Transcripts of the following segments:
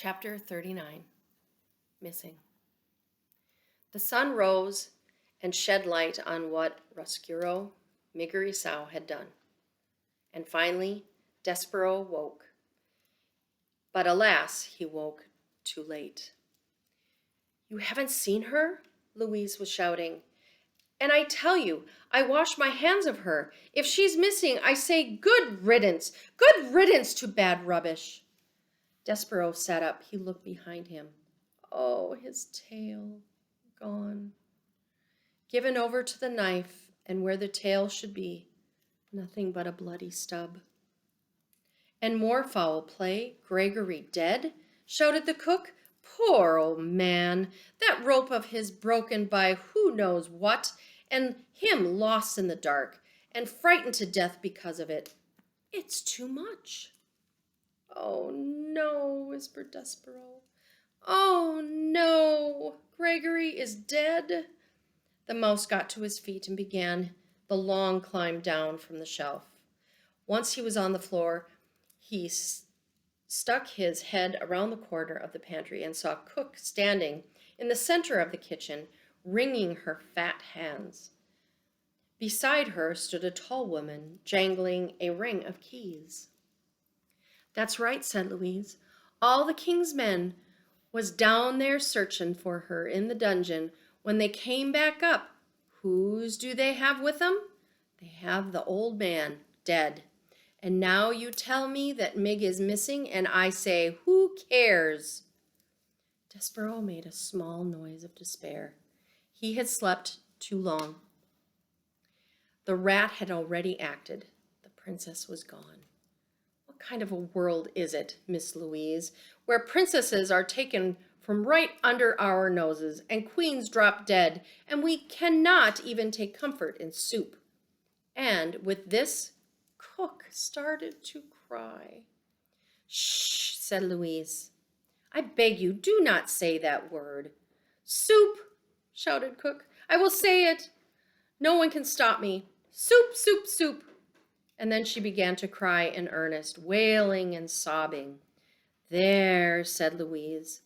Chapter 39. Missing. The sun rose and shed light on what Roscuro Miggerisau had done. And finally, Despereaux woke. But alas, he woke too late. "You haven't seen her?" Louise was shouting. "And I tell you, I wash my hands of her. If she's missing, I say good riddance to bad rubbish." Despereaux sat up. He looked behind him. Oh, his tail, gone. Given over to the knife, and where the tail should be, nothing but a bloody stub. "And more foul play, Gregory dead?" shouted the cook. "Poor old man, that rope of his broken by who knows what, and him lost in the dark, and frightened to death because of it. It's too much." "Oh, no," whispered Despereaux. "Oh, no, Gregory is dead." The mouse got to his feet and began the long climb down from the shelf. Once he was on the floor, he stuck his head around the corner of the pantry and saw Cook standing in the center of the kitchen, wringing her fat hands. Beside her stood a tall woman, jangling a ring of keys. "That's right," said Louise. "All the king's men was down there searching for her in the dungeon. When they came back up, whose do they have with them? They have the old man, dead. And now you tell me that Mig is missing, and I say, who cares?" Despereaux made a small noise of despair. He had slept too long. The rat had already acted. The princess was gone. What kind of a world is it, Miss Louise, where princesses are taken from right under our noses and queens drop dead, and we cannot even take comfort in soup? And with this, Cook started to cry. "Shh," said Louise. "I beg you, do not say that word." "Soup," shouted Cook. "I will say it. No one can stop me. Soup, soup, soup." And then she began to cry in earnest, wailing and sobbing. "There," said Louise,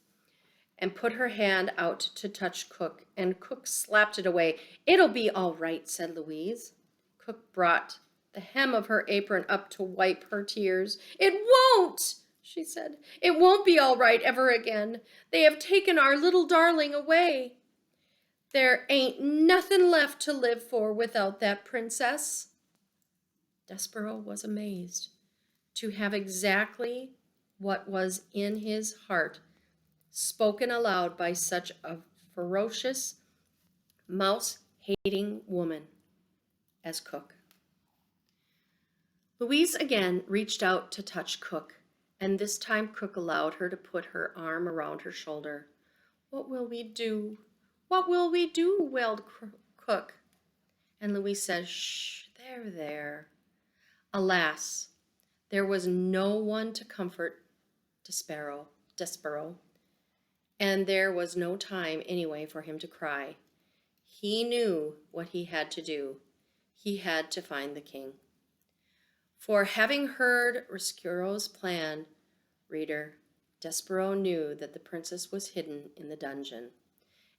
and put her hand out to touch Cook, and Cook slapped it away. "It'll be all right," said Louise. Cook brought the hem of her apron up to wipe her tears. "It won't," she said. "It won't be all right ever again. They have taken our little darling away. There ain't nothing left to live for without that princess." Despereaux was amazed to have exactly what was in his heart spoken aloud by such a ferocious, mouse-hating woman as Cook. Louise again reached out to touch Cook, and this time Cook allowed her to put her arm around her shoulder. "What will we do? What will we do?" wailed Cook. And Louise said, "Shh, there. Alas, there was no one to comfort Despereaux, and there was no time anyway for him to cry. He knew what he had to do. He had to find the king. For having heard Roscuro's plan, reader, Despereaux knew that the princess was hidden in the dungeon,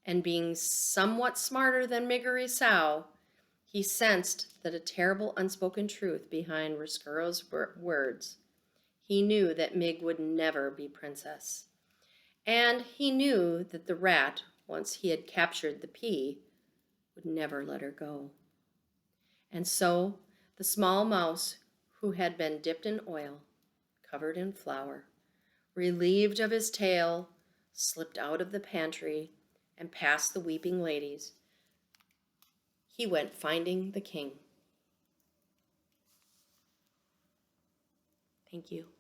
and being somewhat smarter than Miggerisau, he sensed that a terrible unspoken truth behind Roscuro's words. He knew that Mig would never be princess, and he knew that the rat, once he had captured the pea, would never let her go. And so the small mouse, who had been dipped in oil, covered in flour, relieved of his tail, slipped out of the pantry and past the weeping ladies. He went finding the king. Thank you.